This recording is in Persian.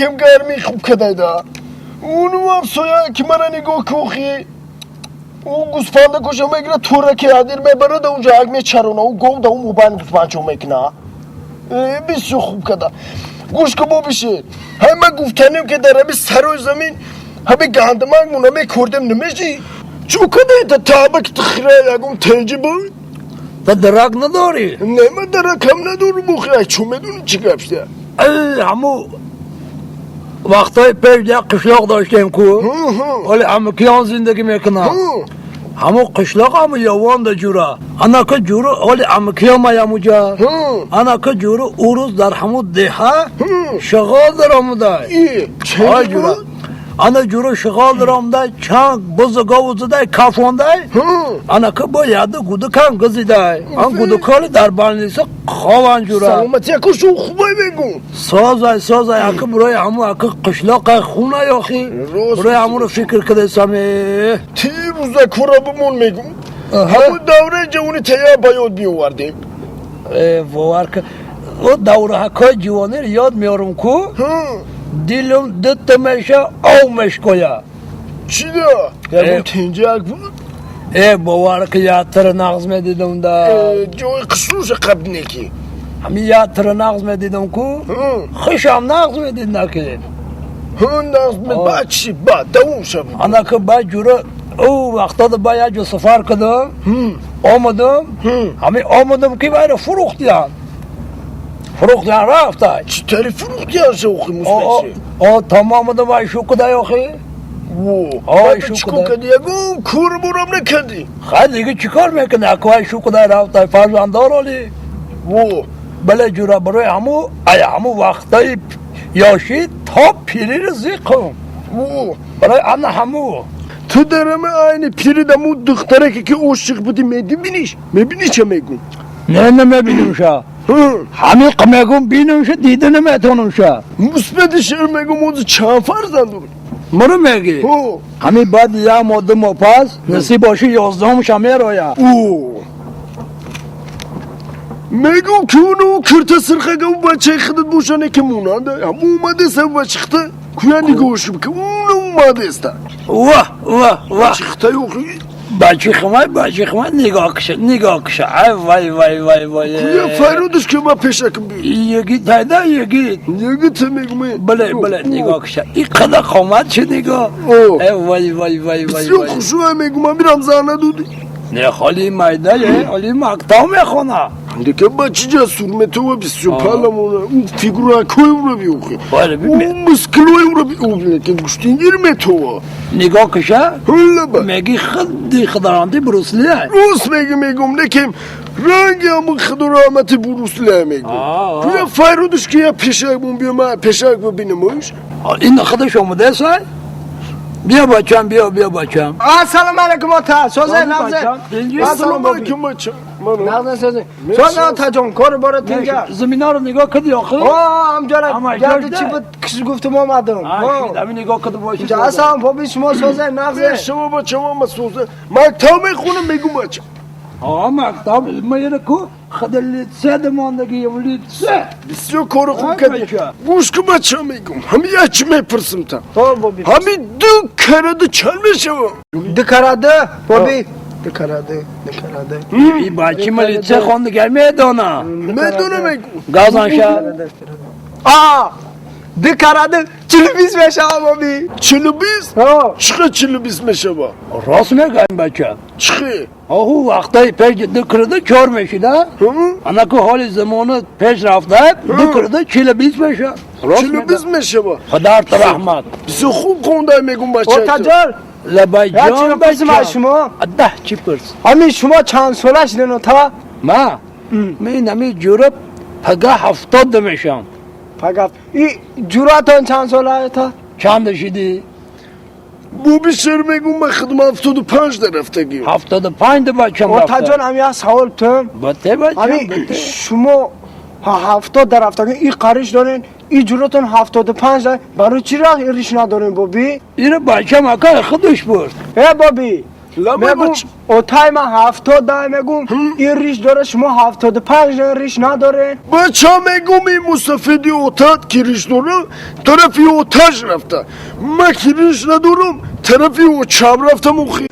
یکم گرمی خوب کدایده اونو هم سویا که من نگاه کوخی اون گوسفنده کشم میگیره تورکی ادیر میبره ده اونجا اگ میچرونه و گو ده اون موبایل گوسفندشو میکنه بسیار خوب کده گوش که بشه همه گفتنیم که در همه سر و زمین همه گندمک مونه میکردیم نمیشی چو کده تا تابک تخیره یکم تیجی بود تا درک نداری؟ نه من درک هم ندارم بخیره چون میدونی چی گفته همو وقتای پیش یک قشلاق داشتیم که ولی امکیان زندگی میکنه همو قشلاق همو یوان ده جوره انا که جوره ولی امکیان ما یموجا انا که جوره او روز در همو دهه شغال در همو ده چه جوره؟ انا جوره شغال در همو ده چند بزرگاو زده کافون ده انا که با یاده گوده کن گزی ده ان گوده کالی در بانیسه خوان جوره سلامتی اکو شو خوبه بگو سازای اکه برای همو اکه قشلاق خونه یاخی برای همو رو فکر کده سمی تی روزه کورا بمون میگم همون دوره جوانی تیار باید بیاوردیم باور که او دوره حکای جوانی رو یاد میارم که دیلم دت میشه او مشکویا چی ده؟ همون تنجه بود؟ باور که یادتر نغز میدیدم ده جوی قصوش قبل نکی همی یادتر نغز میدیدم که خوشم نغز میدید نکید نغز میدید بعد چی؟ بعد دوم شب انا که باید جوره او وقتا ده باید جو سفر کدم آمدم همی آمدم که باید فروختیم رفتای چی تاری فروختیم شوخی مسمشه؟ تمام ده باید شو کده یاخی بعد چی کن کدی یکم کور برام نکدی خیلی دیگه چی کار میکنه اکوای شو کده رفتای فرزندار آلی بله جوره برای همو وقتای یاشی تا پیری رو زیقم برای انا همو تو درمه aynı piri de mu dıktara ki oşık budi میبینی چه میگم نه نمیبینم شا همی میگم بینم شا دیده نمیتونم شا مثبت شهر میگم اوزو چند فرزند بود مرو میگی همی بعد یا مادم و پاس نصیب باشی 11 شمی رویا میگم که اونو کرته سرخه گو بچه خودت بوشانه که مونانده هم اومده سر بچه خطه کیا نگوشم که اونو اومده است واه بچه خطه یوخی بچه خمه نگاه کشه وای کیا فرودش که ما پیشکم بید یگی تایده یگی تا میگم بله نگاه کشه این قدر خامد چه نگاه وای بسیار خوشو میگم هم میرم زنه دودی نه خالی مایده خالی مکتاب میخونه دیگه بچه جسور متوه بسیار پلمونه اون فیگوره کوی اون رو بیوخی اون مسکلوی اون رو بیوخی که گوشتین گیر متوه نگاه کشه میگی خدرانتی بروسلی روس میگم نکیم رنگی همون خدرامت بروسلی میگم توی فرودش که یه پیشک بون بیام پیشک ببینمش این خودش آمده سای بیا بچم بیا بچم السلام علیکم آتا سوزه نغزه السلام علیکم بچم نغزه سوزه آتا جان کار بارت اینجا زمینا رو نگاه کردی آخه همجا گرد چی بود کسی گفتم آمدم همین نگاه کرده باشی اینجا اصلا پاپی شما سوزه نغزه شما بچم هم سوزه مکتب میخونم میگم بچم مکتب ما یه کو خدلی سه دماندگی ولید سه بسیار کار خوب کردی گوش که بچه میگم همین یکی میپرسم تا همین دو کراده چل میشوم دو کراده بابی دو کراده این بچه مالی چه خوندگر میدونه میگم گازانشا دو کراده 40-20 میشه بابی 40-20 چقدر 40-20 میشه با راست میگم بچه چقدر آهو وقتای پیش دو کرده 4 میشیده انا که حال زمانه پیش رفته دو کرده 40-20 میشه 40-20 میشه با خدا تو رحمت بسیار خوب خونده میگم بچه آتا جان لبای جان بچه شما ده چی پرس همین شما چند ساله شدین تا ما من همی جورب پگه 70 میشم فقط این جوراتون چند ساله تا چند شدی بو بیشتر میگم من خدمت 75 در رفتگی 75 بچم رفته آتا جان همی سوال تم بته بچم همین شما 70 در رفتگی این قریش دارین این جوراتون 75 دارین برای چی راه ایریش ندارین بابی این بچم اکا خودش برد ای بابی لما میگم بچ اوتای من 70 میگم این ریش داره شما 75 ریش نداره. بچه ها میگم این مستفیدی اوتاد که ریش داره طرفی اوتاج رفته، من که ریش ندارم طرفی اوچاب رفتم اوخی.